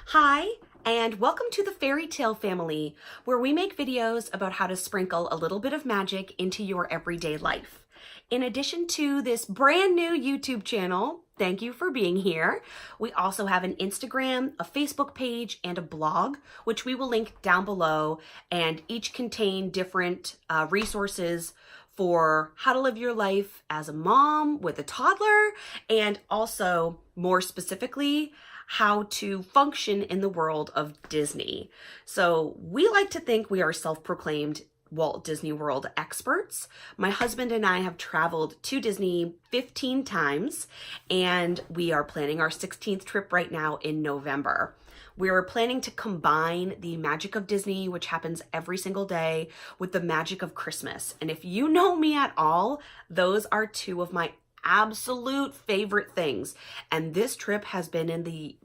Hi, and welcome to the Fairy Tale Family, where we make videos about how to sprinkle a little bit of magic into your everyday life. In addition to this brand new YouTube channel, thank you for being here, we also have an Instagram, a Facebook page, and a blog, which we will link down below, and each contain different resources for how to live your life as a mom with a toddler, and also more specifically, how to function in the world of Disney. So we like to think we are self-proclaimed Walt Disney World experts. My husband and I have traveled to Disney 15 times, and we are planning our 16th trip right now in November. We're planning to combine the magic of Disney, which happens every single day, with the magic of Christmas. And if you know me at all, those are two of my absolute favorite things. And this trip has been in the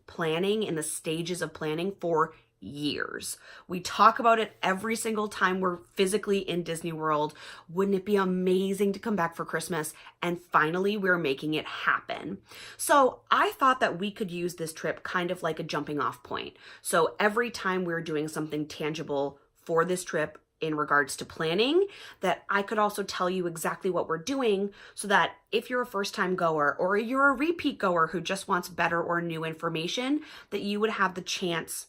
stages of planning for years. We talk about it every single time we're physically in Disney World. Wouldn't it be amazing to come back for Christmas? And finally, we're making it happen. So I thought that we could use this trip kind of like a jumping off point. So every time we're doing something tangible for this trip, in regards to planning, that I could also tell you exactly what we're doing, so that if you're a first-time goer or you're a repeat goer who just wants better or new information, that you would have the chance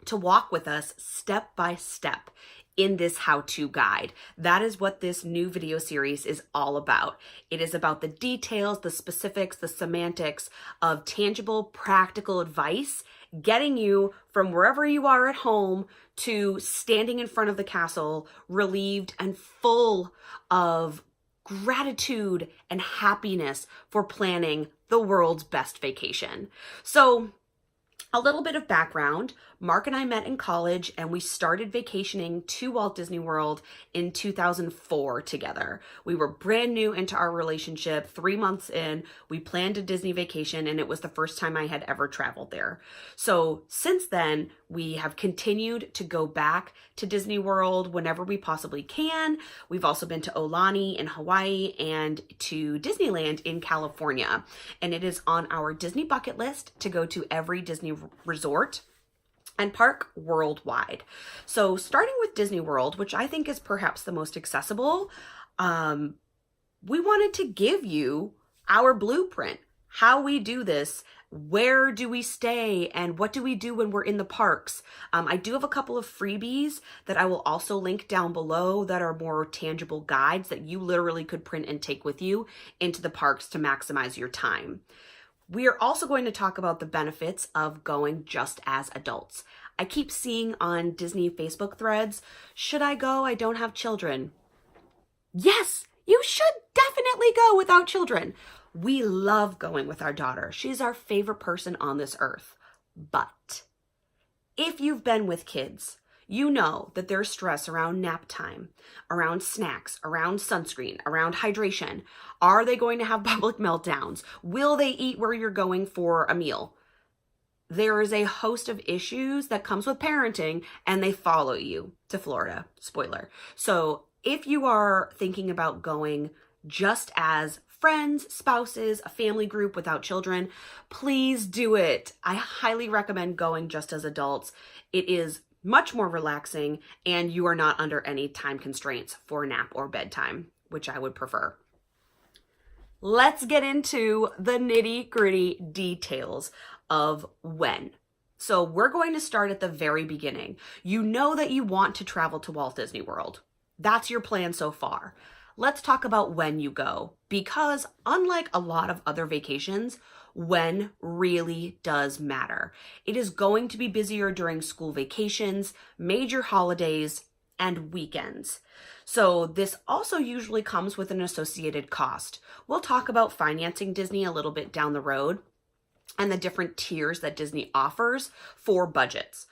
to walk with us step by step in this how-to guide. That is what this new video series is all about. It is about the details, the specifics, the semantics of tangible, practical advice, getting you from wherever you are at home to standing in front of the castle, relieved and full of gratitude and happiness for planning the world's best vacation. So, a little bit of background. Mark and I met in college, and we started vacationing to Walt Disney World in 2004 together. We were brand new into our relationship. 3 months in, we planned a Disney vacation, and it was the first time I had ever traveled there. So since then, we have continued to go back to Disney World whenever we possibly can. We've also been to Aulani in Hawaii and to Disneyland in California. And it is on our Disney bucket list to go to every Disney resort and park worldwide. So starting with Disney World, which I think is perhaps the most accessible, we wanted to give you our blueprint, how we do this, where do we stay, and what do we do when we're in the parks. I do have a couple of freebies that I will also link down below that are more tangible guides that you literally could print and take with you into the parks to maximize your time. We are also going to talk about the benefits of going just as adults. I keep seeing on Disney Facebook threads, should I go? I don't have children. Yes, you should definitely go without children. We love going with our daughter. She's our favorite person on this earth. But if you've been with kids, you know that there's stress around nap time, around snacks, around sunscreen, around hydration. Are they going to have public meltdowns? Will they eat where you're going for a meal? There is a host of issues that comes with parenting, and they follow you to Florida. Spoiler. So if you are thinking about going just as friends, spouses, a family group without children, please do it. I highly recommend going just as adults. It is much more relaxing, and you are not under any time constraints for nap or bedtime, which I would prefer. Let's get into the nitty-gritty details of when. So we're going to start at the very beginning. You know that you want to travel to Walt Disney World. That's your plan so far. Let's talk about when you go, because unlike a lot of other vacations, when really does matter. It is going to be busier during school vacations, major holidays, and weekends. So this also usually comes with an associated cost. We'll talk about financing Disney a little bit down the road and the different tiers that Disney offers for budgets.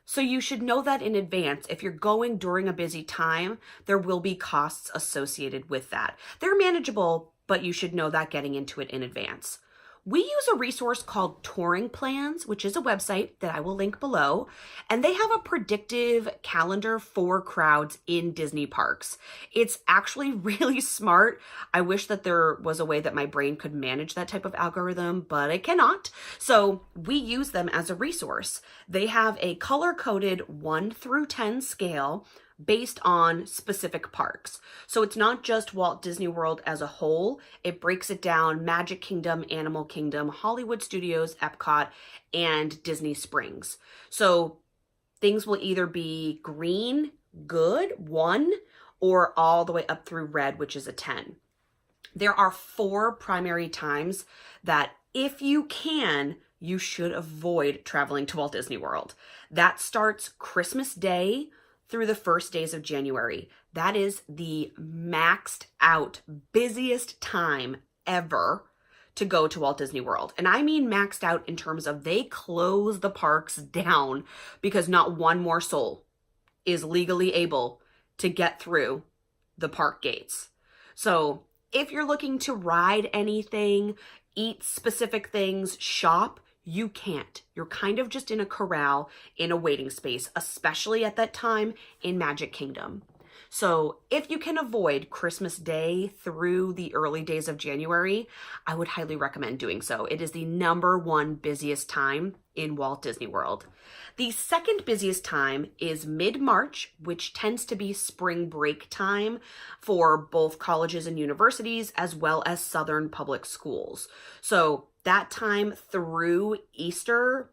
So you should know that in advance. If you're going during a busy time, there will be costs associated with that. They're manageable, but you should know that getting into it in advance. We use a resource called Touring Plans, which is a website that I will link below, and they have a predictive calendar for crowds in Disney parks. It's actually really smart. I wish that there was a way that my brain could manage that type of algorithm, but it cannot. So we use them as a resource. They have a color-coded 1 through 10 scale based on specific parks. So it's not just Walt Disney World as a whole. It breaks it down: Magic Kingdom, Animal Kingdom, Hollywood Studios, Epcot, and Disney Springs. So things will either be green, good, 1, or all the way up through red, which is a 10. There are 4 primary times that, if you can, you should avoid traveling to Walt Disney World. That starts Christmas Day through the first days of January. That is the maxed out, busiest time ever to go to Walt Disney World. And I mean maxed out in terms of they close the parks down because not one more soul is legally able to get through the park gates. So if you're looking to ride anything, eat specific things, shop, you can't. You're kind of just in a corral in a waiting space, especially at that time in Magic Kingdom. So if you can avoid Christmas Day through the early days of January, I would highly recommend doing so. It is the #1 busiest time in Walt Disney World. The second busiest time is mid-March, which tends to be spring break time for both colleges and universities, as well as Southern public schools. So that time through Easter,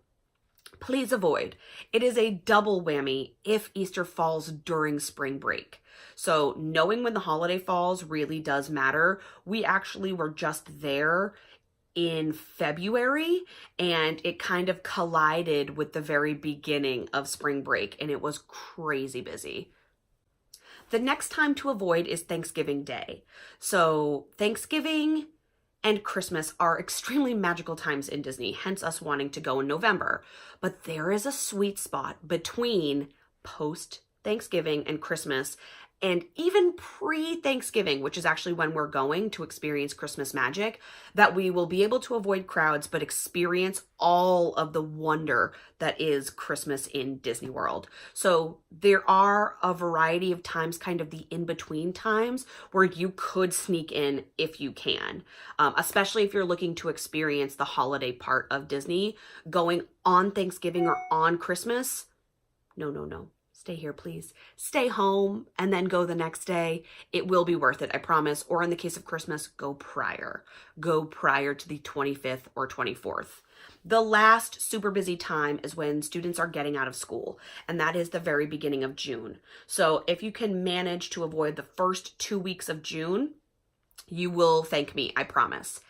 please avoid. It is a double whammy if Easter falls during spring break. So knowing when the holiday falls really does matter. We actually were just there in February, and it kind of collided with the very beginning of spring break, and it was crazy busy. The next time to avoid is Thanksgiving Day. So Thanksgiving and Christmas are extremely magical times in Disney, hence us wanting to go in November. But there is a sweet spot between post-Thanksgiving and Christmas, and even pre-Thanksgiving, which is actually when we're going to experience Christmas magic, that we will be able to avoid crowds but experience all of the wonder that is Christmas in Disney World. So there are a variety of times, kind of the in-between times, where you could sneak in if you can, especially if you're looking to experience the holiday part of Disney. Going on Thanksgiving or on Christmas, no. Stay here, please. Stay home and then go the next day. It will be worth it, I promise. Or in the case of Christmas, go prior. Go prior to the 25th or 24th. The last super busy time is when students are getting out of school, and that is the very beginning of June. So if you can manage to avoid the first 2 weeks of June, you will thank me, I promise.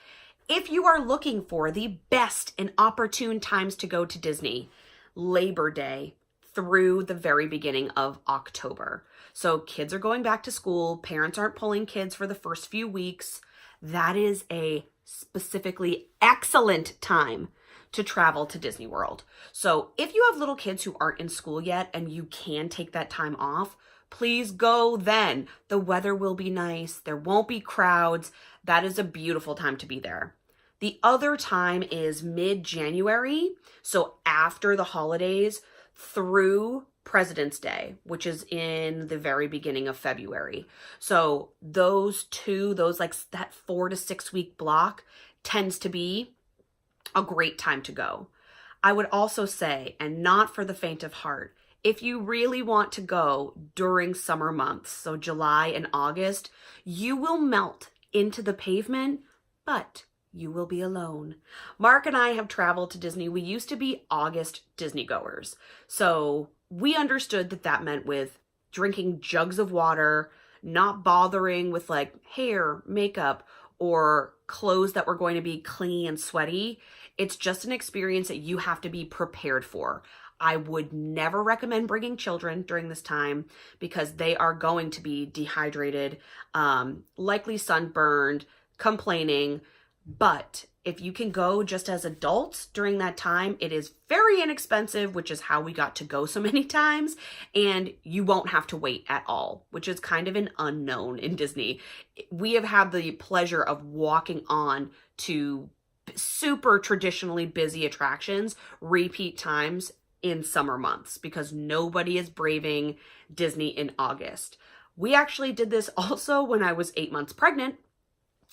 If you are looking for the best and opportune times to go to Disney, Labor Day through the very beginning of October. So kids are going back to school. Parents aren't pulling kids for the first few weeks. That is a specifically excellent time to travel to Disney World. So if you have little kids who aren't in school yet and you can take that time off, please go then. The weather will be nice. There won't be crowds. That is a beautiful time to be there. The other time is mid-January, so after the holidays, through President's Day, which is in the very beginning of February. So that 4 to 6 week block tends to be a great time to go. I would also say, and not for the faint of heart, if you really want to go during summer months, so July and August, you will melt into the pavement, but you will be alone. Mark and I have traveled to Disney. We used to be August Disney goers. So we understood that that meant with drinking jugs of water, not bothering with like hair, makeup, or clothes that were going to be clingy and sweaty. It's just an experience that you have to be prepared for. I would never recommend bringing children during this time because they are going to be dehydrated, likely sunburned, complaining. But if you can go just as adults during that time, it is very inexpensive, which is how we got to go so many times, and you won't have to wait at all, which is kind of an unknown in Disney. We have had the pleasure of walking on to super traditionally busy attractions repeat times in summer months because nobody is braving Disney in August. We actually did this also when I was 8 months pregnant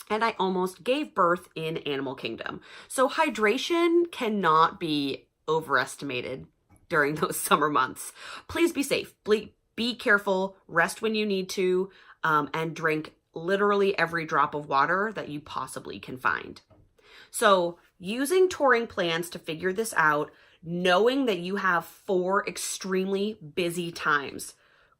and I almost gave birth in Animal Kingdom. So hydration cannot be overestimated during those summer months. Please be safe. Be careful, rest when you need to, and drink literally every drop of water that you possibly can find. So using touring plans to figure this out, knowing that you have 4 extremely busy times,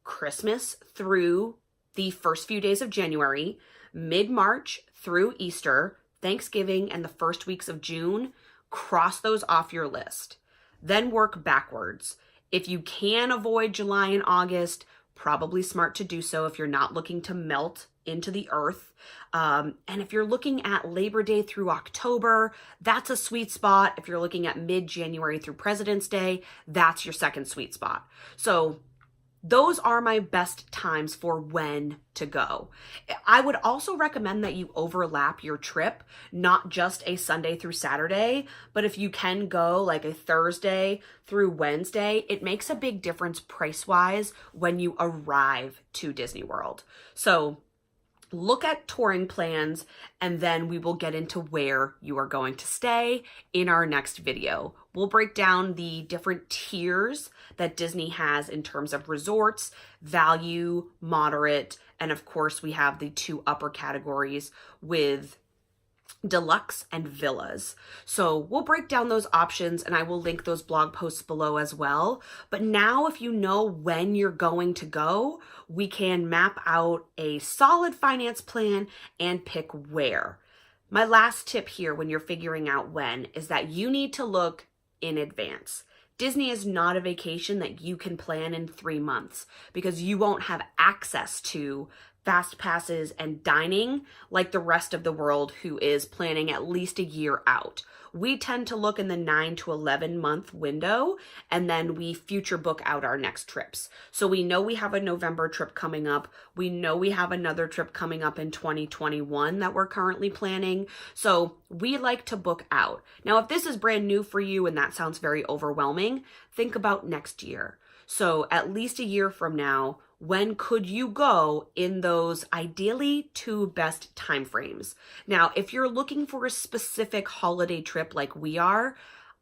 Christmas through the first few days of January, mid-March through Easter, Thanksgiving, and the first weeks of June, cross those off your list. Then work backwards. If you can avoid July and August, probably smart to do so if you're not looking to melt into the earth. And if you're looking at Labor Day through October, that's a sweet spot. If you're looking at mid-January through President's Day, that's your second sweet spot. So those are my best times for when to go. I would also recommend that you overlap your trip, not just a Sunday through Saturday, but if you can go like a Thursday through Wednesday, it makes a big difference price-wise when you arrive to Disney World. So look at touring plans, and then we will get into where you are going to stay in our next video. We'll break down the different tiers that Disney has in terms of resorts, value, moderate, and of course we have the 2 upper categories with deluxe and villas. So we'll break down those options and I will link those blog posts below as well. But now if you know when you're going to go, we can map out a solid finance plan and pick where. My last tip here when you're figuring out when is that you need to look in advance. Disney is not a vacation that you can plan in 3 months because you won't have access to fast passes and dining like the rest of the world who is planning at least a year out. We tend to look in the 9 to 11 month window and then we future book out our next trips. So we know we have a November trip coming up. We know we have another trip coming up in 2021 that we're currently planning. So we like to book out. Now, if this is brand new for you and that sounds very overwhelming, think about next year. So at least a year from now, when could you go in those ideally 2 best timeframes? Now, if you're looking for a specific holiday trip like we are,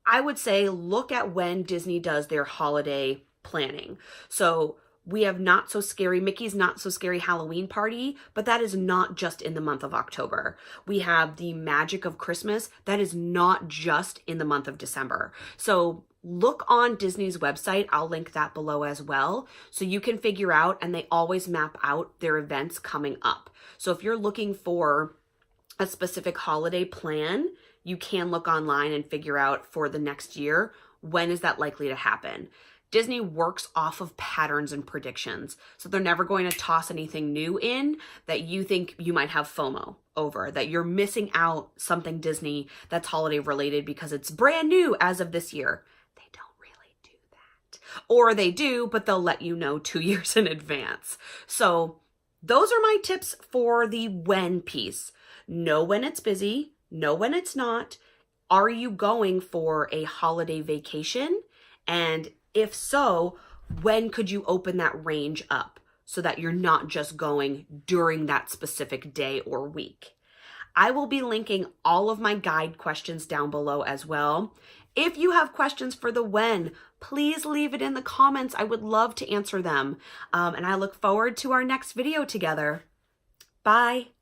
I would say look at when Disney does their holiday planning. So we have Not So Scary, Mickey's Not So Scary Halloween Party, but that is not just in the month of October. We have the Magic of Christmas, that is not just in the month of December. So look on Disney's website, I'll link that below as well, so you can figure out, and they always map out their events coming up. So if you're looking for a specific holiday plan, you can look online and figure out for the next year, when is that likely to happen? Disney works off of patterns and predictions. So they're never going to toss anything new in that you think you might have FOMO over, that you're missing out something Disney that's holiday related because it's brand new as of this year. They don't really do that. Or they do, but they'll let you know 2 years in advance. So those are my tips for the when piece. Know when it's busy, know when it's not. Are you going for a holiday vacation? And if so, when could you open that range up so that you're not just going during that specific day or week? I will be linking all of my guide questions down below as well. If you have questions for the when, please leave it in the comments. I would love to answer them. And I look forward to our next video together. Bye.